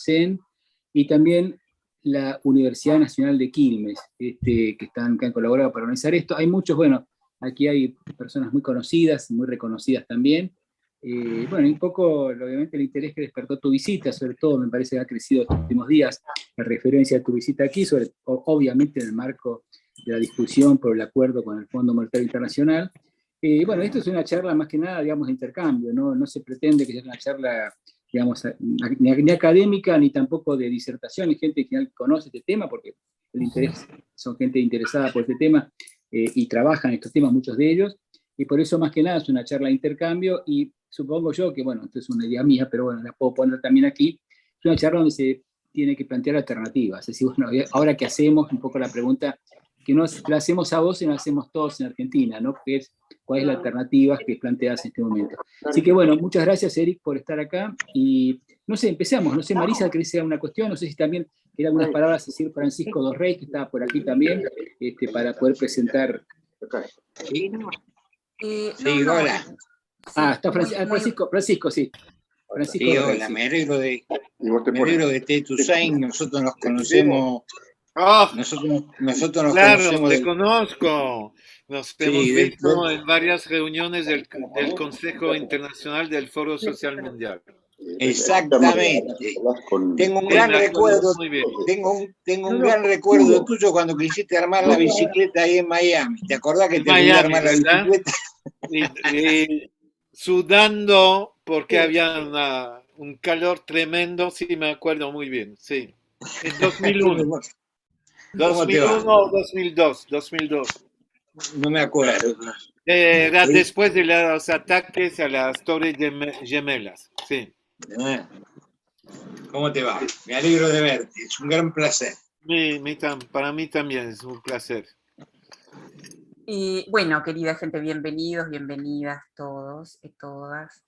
CEN y también la Universidad Nacional de Quilmes, que han colaborado para organizar esto. Hay muchos, bueno, aquí hay personas muy conocidas, muy reconocidas también. Bueno, y un poco, obviamente, el interés que despertó tu visita, sobre todo, me parece que ha crecido estos últimos días, la referencia a tu visita aquí, obviamente en el marco de la discusión por el acuerdo con el Fondo Monetario Internacional. Bueno, esto es una charla más que nada, digamos, de intercambio, ¿no? No se pretende que sea una charla, digamos, ni académica, ni tampoco de disertación, hay gente que conoce este tema, porque el interés, son gente interesada por este tema, y trabajan estos temas, muchos de ellos, y por eso más que nada es una charla de intercambio, y supongo yo que, bueno, esto es una idea mía, pero bueno, la puedo poner también aquí, es una charla donde se tiene que plantear alternativas, es decir, bueno, ahora qué hacemos, un poco la pregunta que no la hacemos a vos y la hacemos todos en Argentina, ¿no? Que es, ¿cuál es la alternativa que planteas en este momento? Así que bueno, muchas gracias, Eric, por estar acá, y no sé, empecemos, no sé, Marisa, ¿querés decir alguna cuestión? No sé si también quería algunas palabras decir Francisco Dos Reyes, que estaba por aquí también, para poder presentar. Sí, Hola. Está Francisco, sí. Francisco Sí, Dos Reyes, hola, sí. me alegro de esté Tusain, nosotros nos conocemos. Oh, Nosotros nos claro, conocemos te conozco. Nos hemos sí, visto en varias reuniones del Consejo Internacional del Foro Social Mundial. exactamente. Tengo un Sí, gran me acuerdo recuerdo, muy bien. tengo un gran recuerdo tuyo cuando quisiste armar la bicicleta ahí en Miami. ¿Te acordás que En te ayudé a Miami, armar la ¿verdad? bicicleta? Y sudando porque había un calor tremendo, sí, me acuerdo muy bien, sí. En 2001. ¿Cómo te va? 2001 o 2002, 2002. No me acuerdo. Era Sí. después de los ataques a las Torres Gemelas, sí. ¿Cómo te va? Me alegro de verte, es un gran placer. Para mí también es un placer. Y bueno, querida gente, bienvenidos, bienvenidas todos y todas.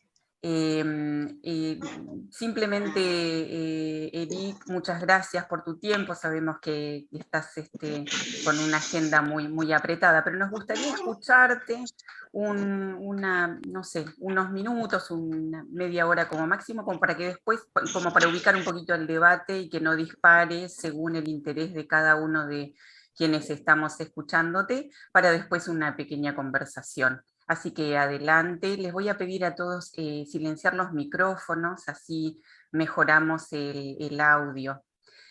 Simplemente, Eric, muchas gracias por tu tiempo. Sabemos que estás con una agenda muy, muy apretada, pero nos gustaría escucharte no sé, unos minutos, una media hora como máximo, como para que después, como para ubicar un poquito el debate y que no dispare según el interés de cada uno de quienes estamos escuchándote, para después una pequeña conversación. Así que adelante, les voy a pedir a todos silenciar los micrófonos, así mejoramos el audio.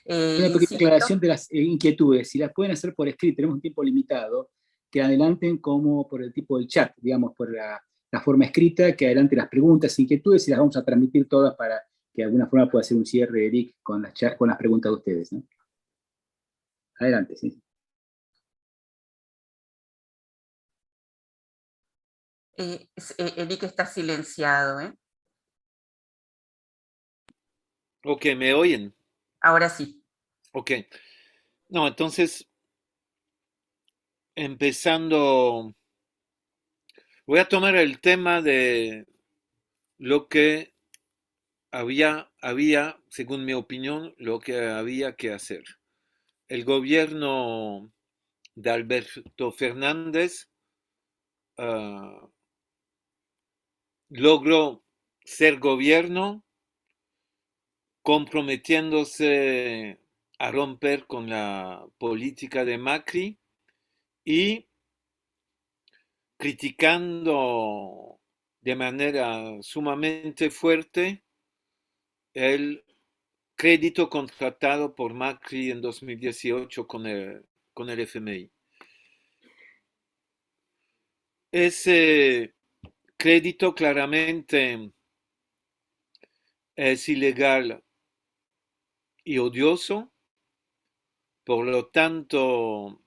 Una pequeña aclaración de las inquietudes, si las pueden hacer por escrito, tenemos un tiempo limitado, que adelanten como por el tipo del chat, digamos, por la forma escrita, que adelante las preguntas, inquietudes, y las vamos a transmitir todas para que de alguna forma pueda hacer un cierre, Eric, con las preguntas de ustedes, ¿no? Adelante, sí. Eric está silenciado, ¿eh? Ok, ¿me oyen? Ahora sí. Ok. No, entonces, empezando, voy a tomar el tema de lo que había, según mi opinión, lo que había que hacer. El gobierno de Alberto Fernández logró ser gobierno comprometiéndose a romper con la política de Macri y criticando de manera sumamente fuerte el crédito contratado por Macri en 2018 con el FMI. Ese crédito claramente es ilegal y odioso, por lo tanto,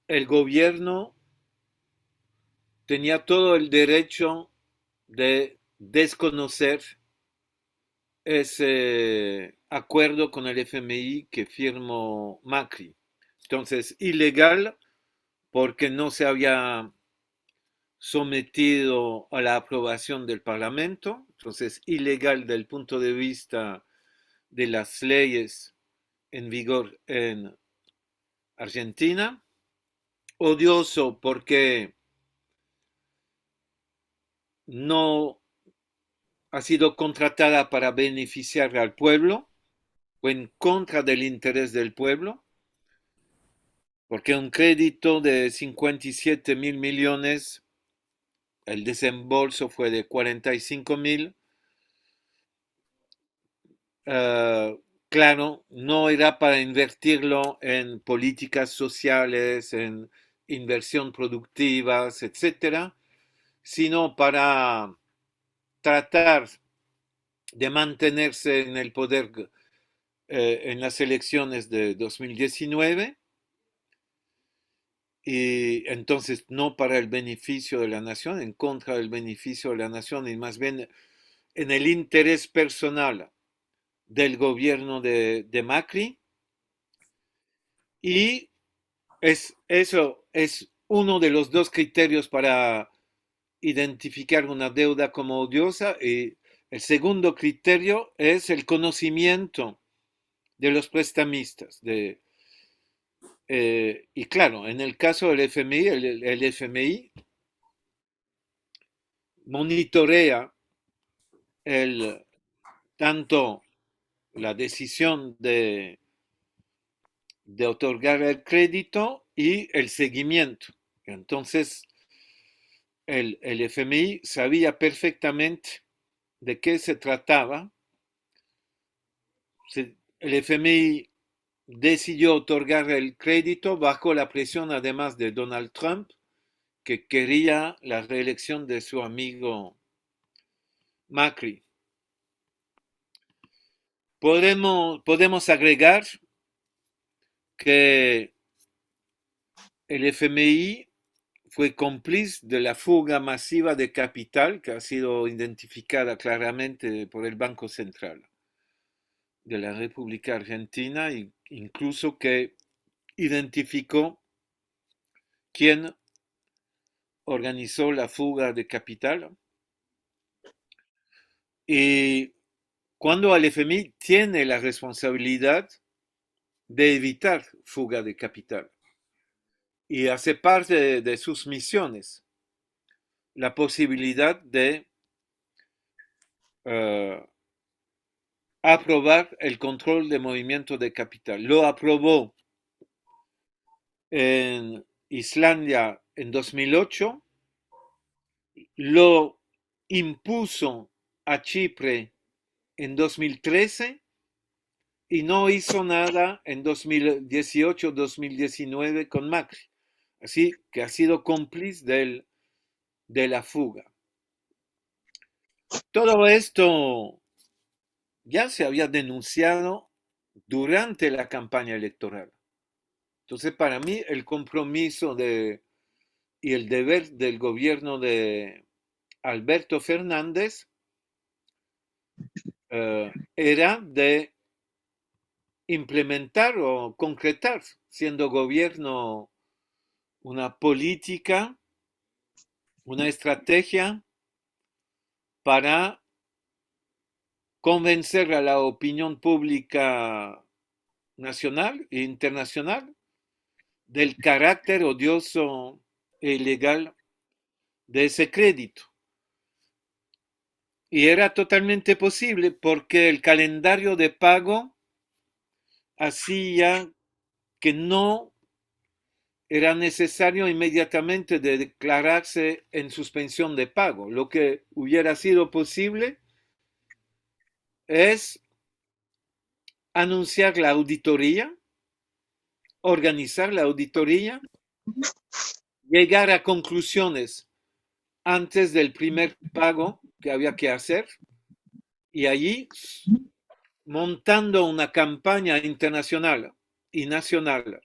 el gobierno tenía todo el derecho de desconocer ese acuerdo con el FMI que firmó Macri. Entonces, ilegal porque no se había sometido a la aprobación del Parlamento, entonces ilegal del punto de vista de las leyes en vigor en Argentina, odioso porque no ha sido contratada para beneficiar al pueblo o en contra del interés del pueblo, porque un crédito de 57.000 millones, el desembolso fue de 45.000. Claro, no era para invertirlo en políticas sociales, en inversión productivas, etcétera, sino para tratar de mantenerse en el poder en las elecciones de 2019, y entonces no para el beneficio de la nación, en contra del beneficio de la nación, y más bien en el interés personal del gobierno de Macri. Y eso es uno de los dos criterios para identificar una deuda como odiosa. Y el segundo criterio es el conocimiento de los prestamistas. Y claro, en el caso del FMI, el FMI monitorea tanto la decisión de otorgar el crédito y el seguimiento. Entonces, el FMI sabía perfectamente de qué se trataba. El FMI decidió otorgar el crédito bajo la presión, además, de Donald Trump, que quería la reelección de su amigo Macri. Podemos agregar que el FMI fue cómplice de la fuga masiva de capital que ha sido identificada claramente por el Banco Central de la República Argentina, e incluso que identificó quién organizó la fuga de capital. Y cuando el FMI tiene la responsabilidad de evitar fuga de capital, y hace parte de sus misiones la posibilidad de aprobar el control de movimiento de capital. Lo aprobó en Islandia en 2008, lo impuso a Chipre en 2013 y no hizo nada en 2018-2019 con Macri. Así que ha sido cómplice de la fuga. Todo esto ya se había denunciado durante la campaña electoral. Entonces, para mí, el compromiso y el deber del gobierno de Alberto Fernández era de implementar o concretar, siendo gobierno, una política, una estrategia para convencer a la opinión pública nacional e internacional del carácter odioso e ilegal de ese crédito. Y era totalmente posible porque el calendario de pago hacía que no era necesario inmediatamente de declararse en suspensión de pago. Lo que hubiera sido posible es anunciar la auditoría, organizar la auditoría, llegar a conclusiones antes del primer pago que había que hacer, y allí, montando una campaña internacional y nacional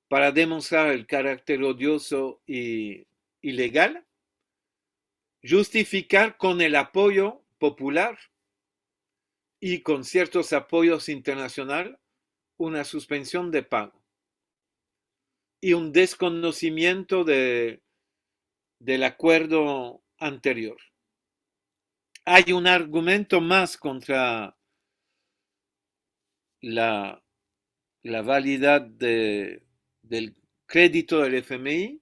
para demostrar el carácter odioso y ilegal, justificar con el apoyo popular y con ciertos apoyos internacionales una suspensión de pago y un desconocimiento del acuerdo anterior. Hay un argumento más contra la validad del crédito del FMI,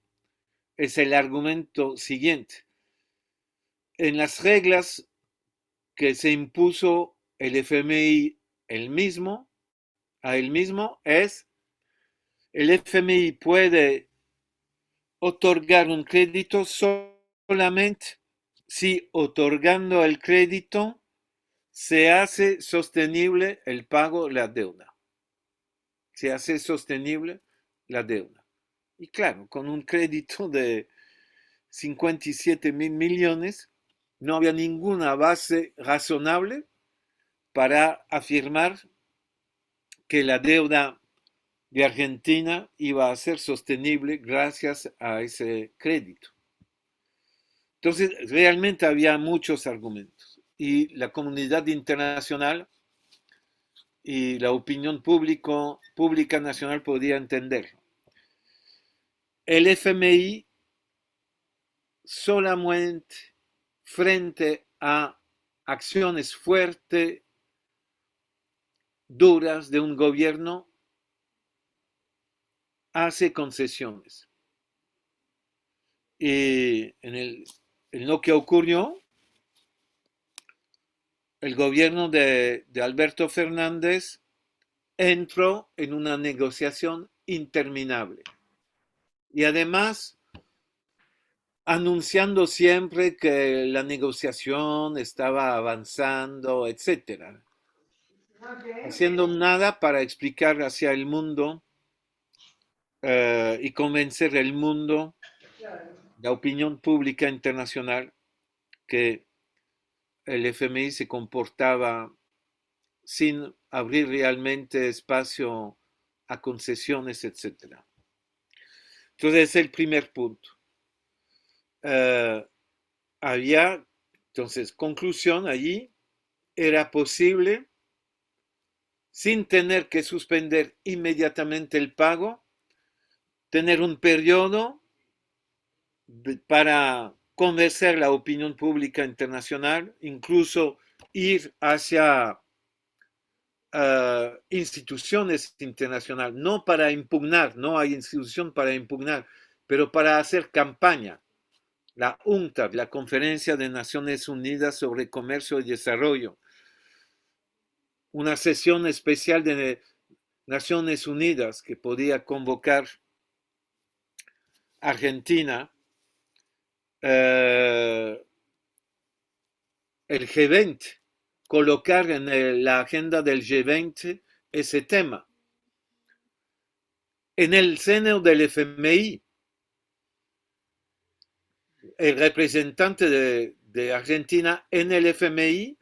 es el argumento siguiente. En las reglas que se impuso el FMI a él mismo es: el FMI puede otorgar un crédito solamente si otorgando el crédito se hace sostenible el pago de la deuda. Se hace sostenible la deuda. Y claro, con un crédito de 57.000 millones, no había ninguna base razonable para afirmar que la deuda de Argentina iba a ser sostenible gracias a ese crédito. Entonces, realmente había muchos argumentos y la comunidad internacional y la opinión pública nacional podía entenderlo. El FMI solamente frente a acciones fuertes, duras de un gobierno, hace concesiones. Y en lo que ocurrió, el gobierno de Alberto Fernández entró en una negociación interminable. Y además, anunciando siempre que la negociación estaba avanzando, etc. Haciendo nada para explicar hacia el mundo y convencer al mundo, la opinión pública internacional, que el FMI se comportaba sin abrir realmente espacio a concesiones, etc. Entonces, es el primer punto. Había, entonces, conclusión allí, era posible, sin tener que suspender inmediatamente el pago, tener un periodo para convencer la opinión pública internacional, incluso ir hacia instituciones internacionales, no para impugnar, no hay institución para impugnar, pero para hacer campaña. La UNCTAD, la Conferencia de Naciones Unidas sobre Comercio y Desarrollo, una sesión especial de Naciones Unidas que podía convocar Argentina, el G20, colocar en la agenda del G20 ese tema. En el seno del FMI, el representante de Argentina en el FMI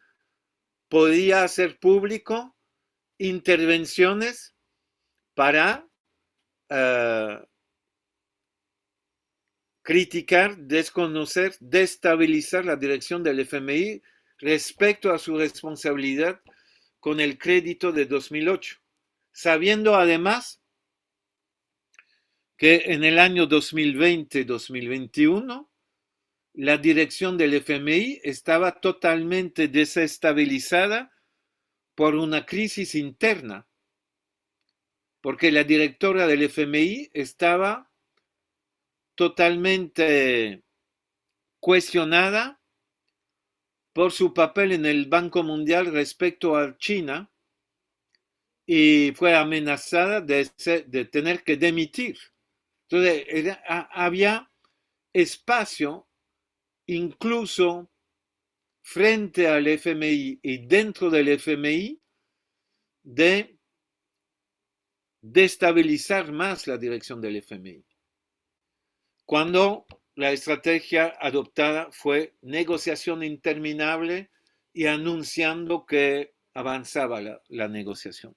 podía hacer público intervenciones para criticar, desconocer, destabilizar la dirección del FMI respecto a su responsabilidad con el crédito de 2008, sabiendo además que en el año 2020-2021 la dirección del FMI estaba totalmente desestabilizada por una crisis interna, porque la directora del FMI estaba totalmente cuestionada por su papel en el Banco Mundial respecto a China y fue amenazada de tener que dimitir. Entonces, había espacio incluso frente al FMI y dentro del FMI de destabilizar más la dirección del FMI. Cuando la estrategia adoptada fue negociación interminable y anunciando que avanzaba la negociación.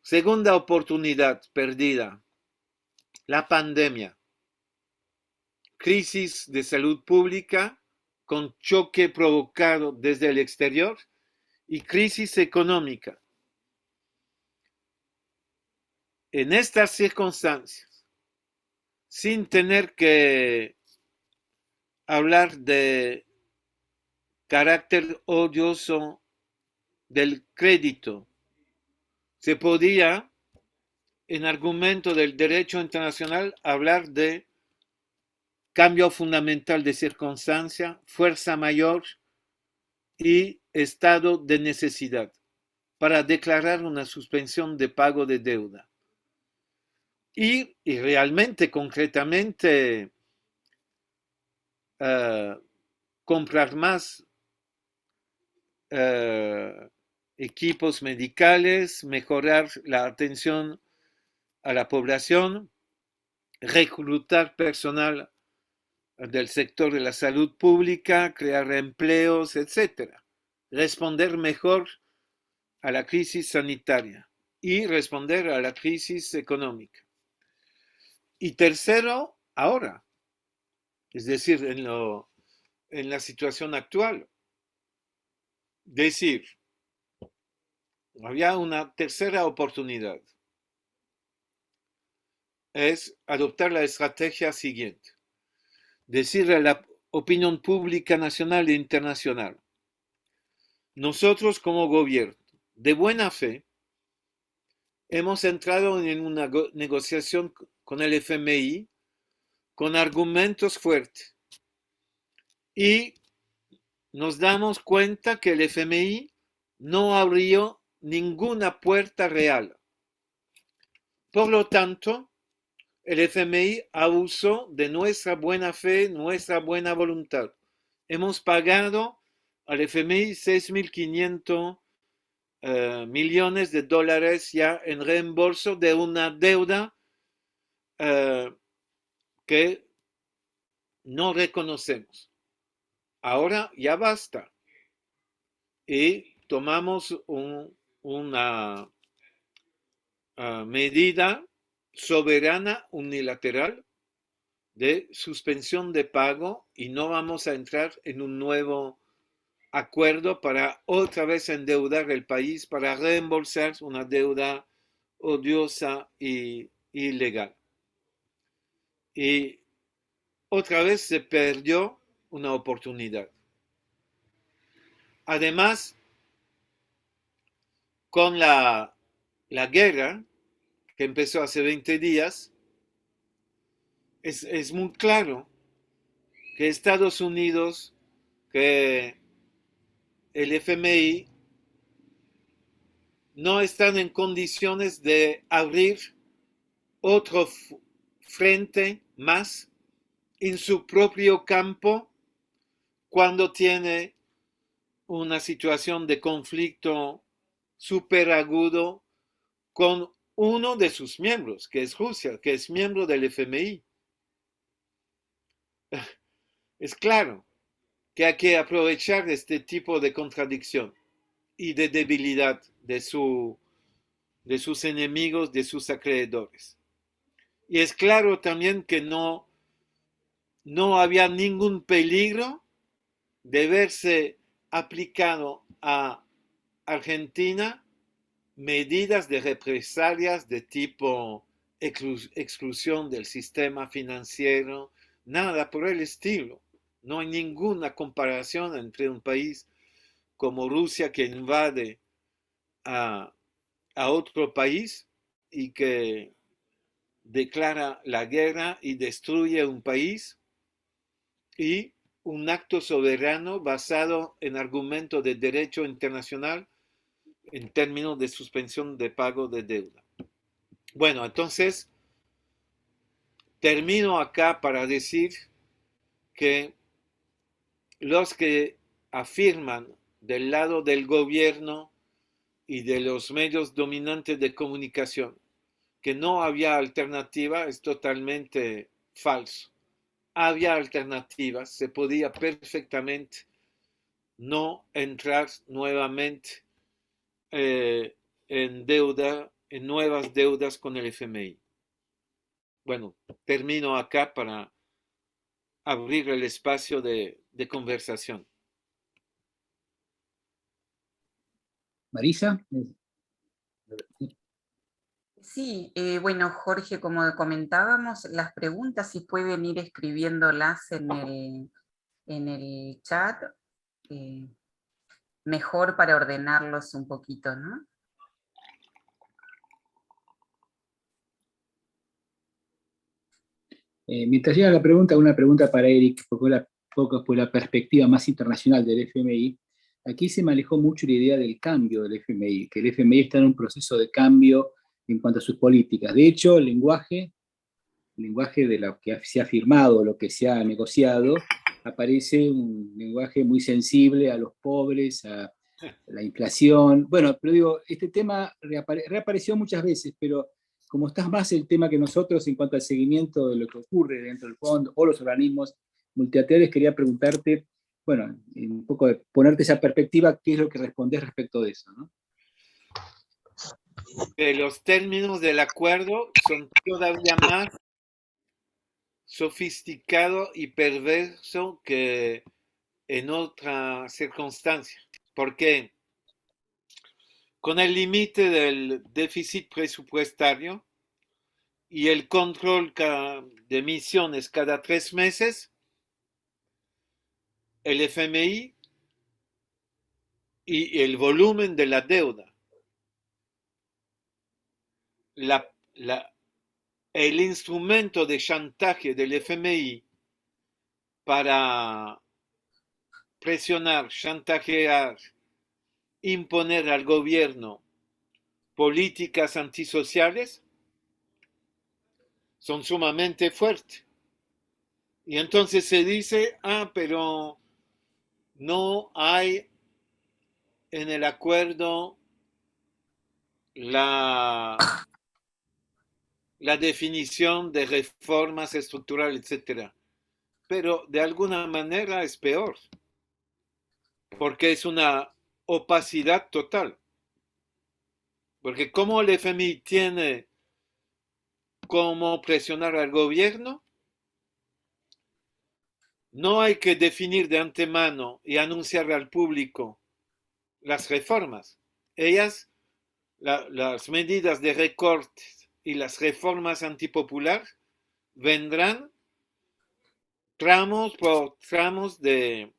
Segunda oportunidad perdida, la pandemia. Crisis de salud pública con choque provocado desde el exterior y crisis económica. En estas circunstancias, sin tener que hablar de carácter odioso del crédito, se podía, en argumento del derecho internacional, hablar de cambio fundamental de circunstancia, fuerza mayor y estado de necesidad para declarar una suspensión de pago de deuda. Y realmente, concretamente, comprar más equipos medicales, mejorar la atención a la población, reclutar personal del sector de la salud pública, crear empleos, etc. Responder mejor a la crisis sanitaria y responder a la crisis económica. Y tercero, ahora, es decir, en la situación actual, decir, había una tercera oportunidad, es adoptar la estrategia siguiente, decirle a la opinión pública nacional e internacional, nosotros como gobierno, de buena fe, hemos entrado en una negociación con el FMI con argumentos fuertes y nos damos cuenta que el FMI no abrió ninguna puerta real. Por lo tanto, el FMI abusó de nuestra buena fe, nuestra buena voluntad. Hemos pagado al FMI 6.500 millones de dólares ya en reembolso de una deuda que no reconocemos. Ahora ya basta. Y tomamos una medida soberana unilateral de suspensión de pago y no vamos a entrar en un nuevo acuerdo para otra vez endeudar el país para reembolsar una deuda odiosa y ilegal. Y otra vez se perdió una oportunidad. Además, con la guerra que empezó hace 20 días, es muy claro que Estados Unidos, que el FMI no están en condiciones de abrir otro frente más en su propio campo cuando tiene una situación de conflicto súper agudo con uno de sus miembros, que es Rusia, que es miembro del FMI. Es claro que hay que aprovechar este tipo de contradicción y de debilidad de sus enemigos, de sus acreedores. Y es claro también que no había ningún peligro de verse aplicado a Argentina medidas de represalias de tipo exclusión del sistema financiero, nada por el estilo. No hay ninguna comparación entre un país como Rusia que invade a otro país y que declara la guerra y destruye un país, y un acto soberano basado en argumentos de derecho internacional en términos de suspensión de pago de deuda. Bueno, entonces termino acá para decir que los que afirman del lado del gobierno y de los medios dominantes de comunicación que no había alternativa es totalmente falso. Había alternativas, se podía perfectamente no entrar nuevamente en deuda, en nuevas deudas con el FMI. Bueno, termino acá para abrir el espacio de conversación. Marisa. Sí, bueno, Jorge, como comentábamos, las preguntas si pueden ir escribiéndolas en el chat, mejor para ordenarlos un poquito, ¿no? Mientras llega la pregunta, una pregunta para Eric, porque por la perspectiva más internacional del FMI. aquí se manejó mucho la idea del cambio del FMI, que el FMI está en un proceso de cambio en cuanto a sus políticas. De hecho, el lenguaje de lo que se ha firmado, lo que se ha negociado, aparece un lenguaje muy sensible a los pobres, a la inflación. Bueno, pero digo, este tema reapareció muchas veces, pero como estás más el tema que nosotros en cuanto al seguimiento de lo que ocurre dentro del fondo o los organismos multilaterales, quería preguntarte, bueno, un poco de ponerte esa perspectiva, ¿qué es lo que respondés respecto de eso, ¿no? Los términos del acuerdo son todavía más sofisticado y perverso que en otra circunstancia. Porque con el límite del déficit presupuestario y el control de emisiones cada 3 meses, el FMI y el volumen de la deuda, el instrumento de chantaje del FMI para presionar, chantajear, imponer al gobierno políticas antisociales son sumamente fuertes. Y entonces se dice, pero no hay en el acuerdo la definición de reformas estructurales, etc. Pero de alguna manera es peor, porque es una opacidad total. Porque como el FMI tiene cómo presionar al gobierno, no hay que definir de antemano y anunciar al público las reformas. Ellas, las medidas de recortes y las reformas antipopulares vendrán tramos por tramos de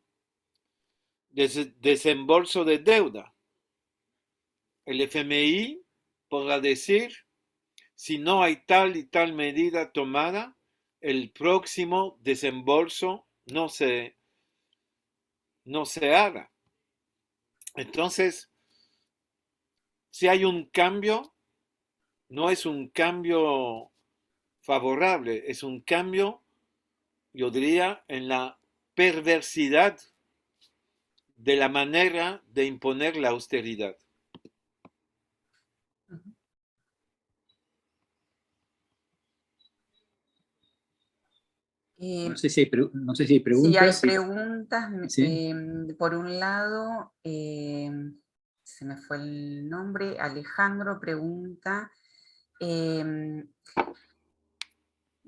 desembolso de deuda. El FMI podrá decir, si no hay tal y tal medida tomada, el próximo desembolso no se haga. Entonces, si hay un cambio, no es un cambio favorable, es un cambio, yo diría, en la perversidad de la manera de imponer la austeridad. No sé si hay preguntas. Sí, hay preguntas. ¿Sí? Por un lado, se me fue el nombre, Alejandro pregunta,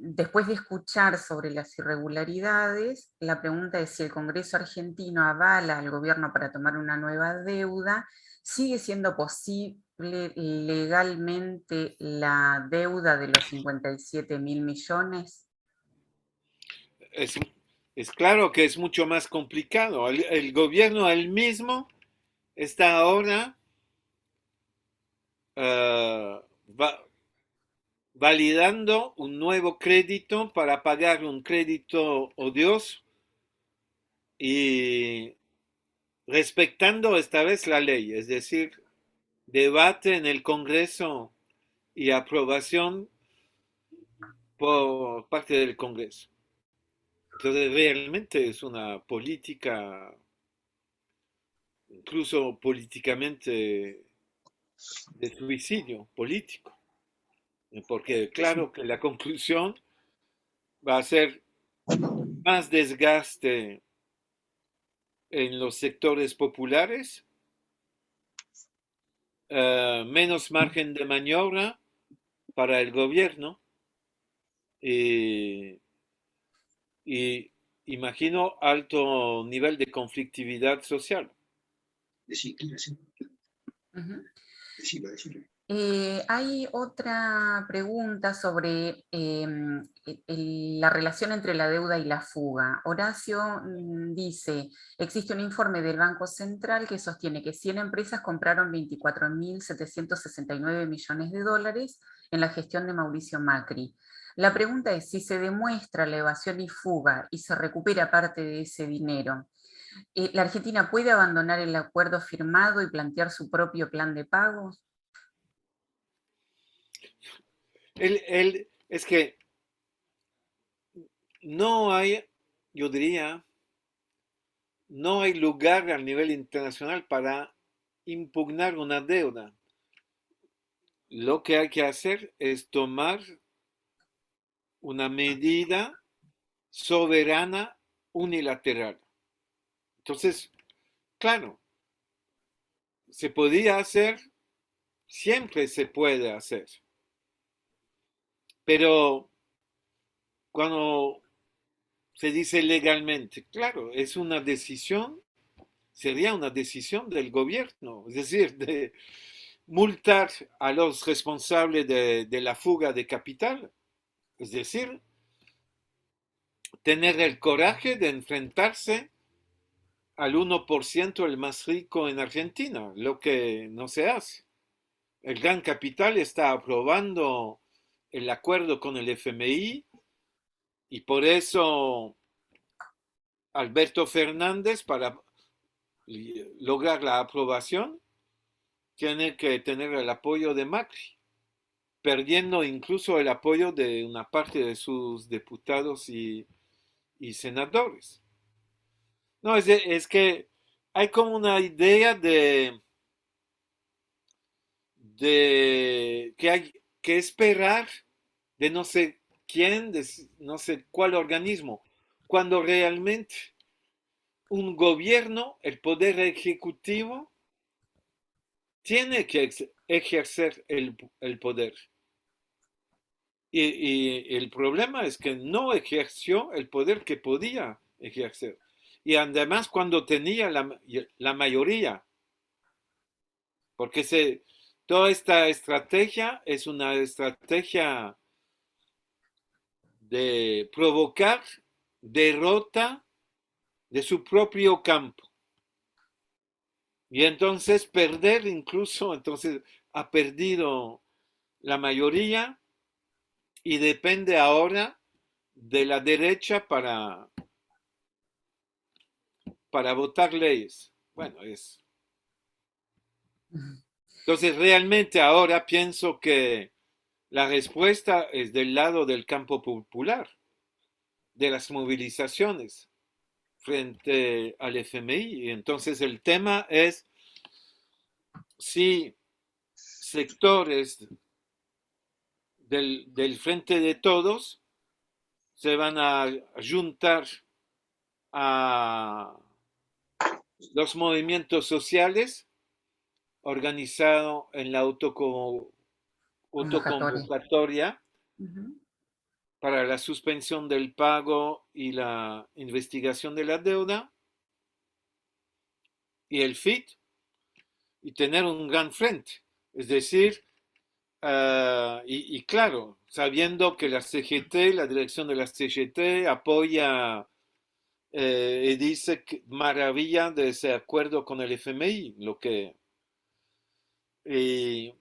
después de escuchar sobre las irregularidades, la pregunta es si el Congreso argentino avala al gobierno para tomar una nueva deuda, ¿sigue siendo posible legalmente la deuda de los 57.000 millones? Es claro que es mucho más complicado. El gobierno él mismo está ahora validando un nuevo crédito para pagar un crédito odioso y respetando esta vez la ley, es decir, debate en el Congreso y aprobación por parte del Congreso. Entonces realmente es una política, incluso políticamente, de suicidio político. Porque claro que la conclusión va a ser más desgaste en los sectores populares, menos margen de maniobra para el gobierno y imagino alto nivel de conflictividad social. Hay otra pregunta sobre la relación entre la deuda y la fuga. Horacio dice, existe un informe del Banco Central que sostiene que 100 empresas compraron 24.769 millones de dólares en la gestión de Mauricio Macri. La pregunta es, si se demuestra la evasión y fuga y se recupera parte de ese dinero, ¿La Argentina puede abandonar el acuerdo firmado y plantear su propio plan de pagos? Es que no hay, yo diría, no hay lugar a nivel internacional para impugnar una deuda. Lo que hay que hacer es tomar una medida soberana unilateral. Entonces, claro, se podía hacer, siempre se puede hacer, pero cuando se dice legalmente, claro, es una decisión, sería una decisión del gobierno, es decir, de multar a los responsables de la fuga de capital, es decir, tener el coraje de enfrentarse al 1% el más rico en Argentina, lo que no se hace. El Gran Capital está aprobando el acuerdo con el FMI y por eso Alberto Fernández, para lograr la aprobación, tiene que tener el apoyo de Macri, perdiendo incluso el apoyo de una parte de sus diputados y senadores. No, es que hay como una idea de que hay que esperar de no sé quién, de no sé cuál organismo, cuando realmente un gobierno, el poder ejecutivo, tiene que ejercer el poder. Y el problema es que no ejerció el poder que podía ejercer. Y además cuando tenía la mayoría, porque toda esta estrategia es una estrategia de provocar derrota de su propio campo. Y entonces perder incluso, entonces ha perdido la mayoría y depende ahora de la derecha para votar leyes. Bueno, es. Entonces realmente ahora pienso que la respuesta es del lado del campo popular, de las movilizaciones frente al FMI. Y entonces el tema es si sectores del Frente de Todos se van a juntar a los movimientos sociales organizados en la autoconvocatoria para la suspensión del pago y la investigación de la deuda y el FIT y tener un gran frente. Es decir, y claro, sabiendo que la CGT, la dirección de la CGT apoya y dice que maravilla de ese acuerdo con el FMI, lo que y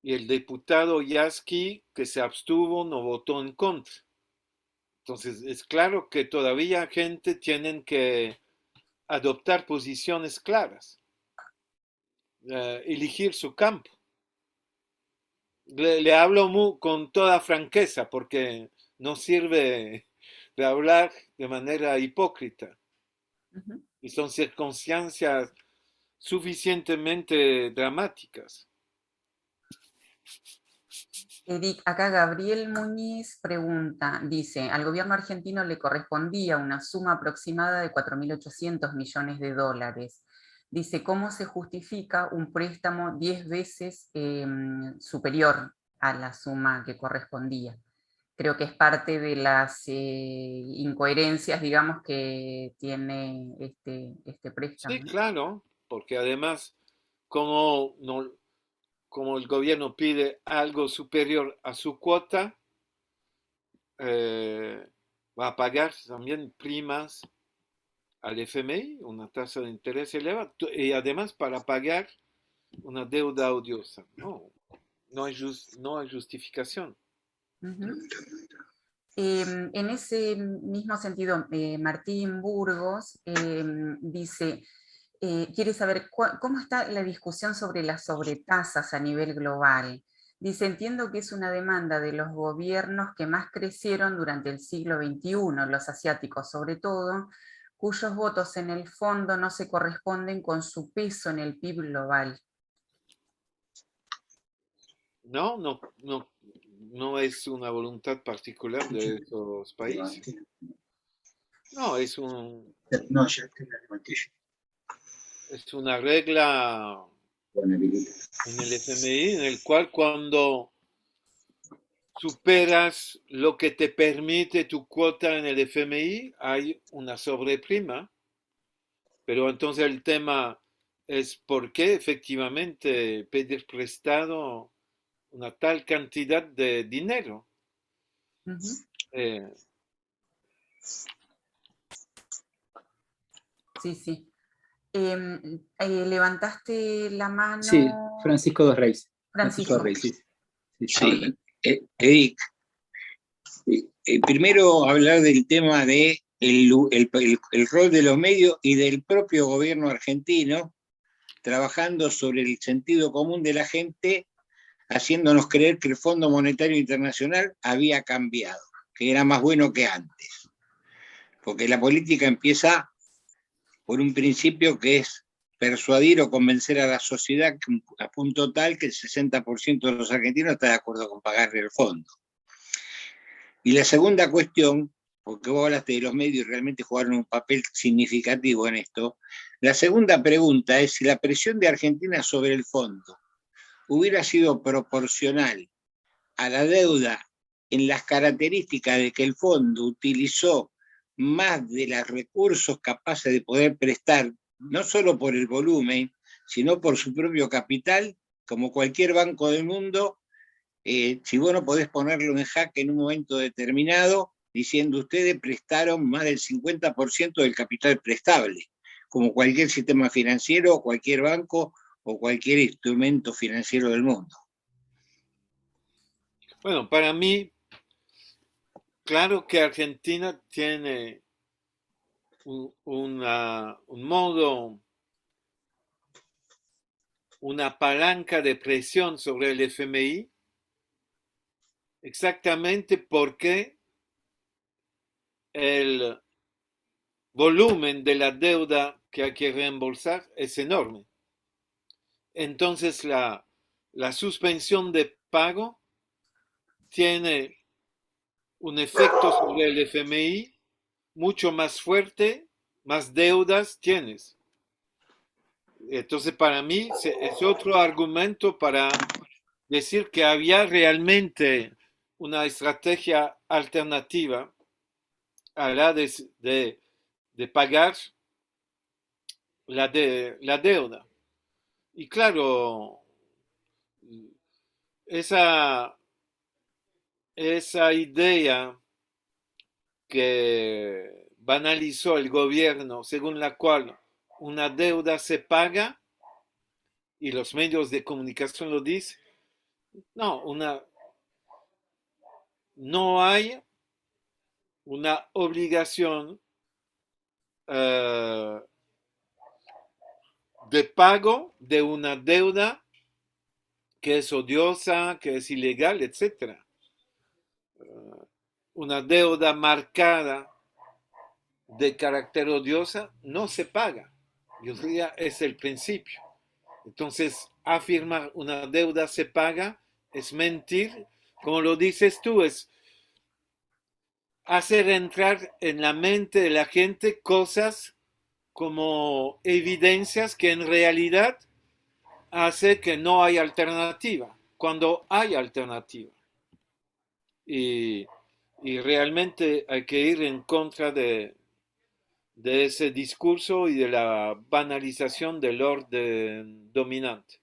el diputado Yasky, que se abstuvo, no votó en contra. Entonces, es claro que todavía gente tiene que adoptar posiciones claras, elegir su campo. Le hablo con toda franqueza porque no sirve de hablar de manera hipócrita. Y son circunstancias suficientemente dramáticas. Eric, acá Gabriel Muñiz pregunta, dice, al gobierno argentino le correspondía una suma aproximada de 4.800 millones de dólares. Dice, ¿cómo se justifica un préstamo 10 veces superior a la suma que correspondía? Creo que es parte de las incoherencias, digamos, que tiene este préstamo. Sí, claro, porque además, como, no, como el gobierno pide algo superior a su cuota, va a pagar también primas al FMI, una tasa de interés elevada, y además para pagar una deuda odiosa. No hay justificación. En ese mismo sentido, Martín Burgos dice, quiere saber cómo está la discusión sobre las sobretasas a nivel global. Dice, entiendo que es una demanda de los gobiernos que más crecieron durante el siglo XXI, los asiáticos sobre todo, cuyos votos en el fondo no se corresponden con su peso en el PIB global. No, no, no, no es una voluntad particular de esos países. No, es una regla en el FMI en el cual cuando superas lo que te permite tu cuota en el FMI hay una sobreprima, pero entonces el tema es por qué efectivamente pedir prestado una tal cantidad de dinero. Sí, sí. Levantaste la mano. Sí, Francisco dos Reis. Francisco Reis, sí. Sí, Eric, primero hablar del tema de el rol de los medios y del propio gobierno argentino, trabajando sobre el sentido común de la gente, haciéndonos creer que el Fondo Monetario Internacional había cambiado, que era más bueno que antes. Porque la política empieza por un principio que es persuadir o convencer a la sociedad a punto tal que el 60% de los argentinos está de acuerdo con pagarle el fondo. Y la segunda cuestión, porque vos hablaste de los medios y realmente jugaron un papel significativo en esto, la segunda pregunta es si la presión de Argentina sobre el fondo hubiera sido proporcional a la deuda en las características de que el fondo utilizó más de los recursos capaces de poder prestar, no solo por el volumen, sino por su propio capital, como cualquier banco del mundo. Si vos no podés ponerlo en jaque en un momento determinado, diciendo ustedes prestaron más del 50% del capital prestable, como cualquier sistema financiero, cualquier banco o cualquier instrumento financiero del mundo. Bueno, para mí, claro que Argentina tiene un modo, una palanca de presión sobre el FMI, exactamente porque el volumen de la deuda que hay que reembolsar es enorme. Entonces la suspensión de pago tiene un efecto sobre el FMI mucho más fuerte, más deudas tienes. Entonces para mí es otro argumento para decir que había realmente una estrategia alternativa a la de pagar la deuda. Y claro, esa idea que banalizó el gobierno, según la cual una deuda se paga, y los medios de comunicación lo dicen, no hay una obligación de pago de una deuda que es odiosa, que es ilegal, etc. Una deuda marcada de carácter odiosa no se paga. Y hoy día es el principio. Entonces, afirmar una deuda se paga es mentir, como lo dices tú, es hacer entrar en la mente de la gente cosas como evidencias que en realidad hace que no hay alternativa, cuando hay alternativa. Y realmente hay que ir en contra de ese discurso y de la banalización del orden dominante.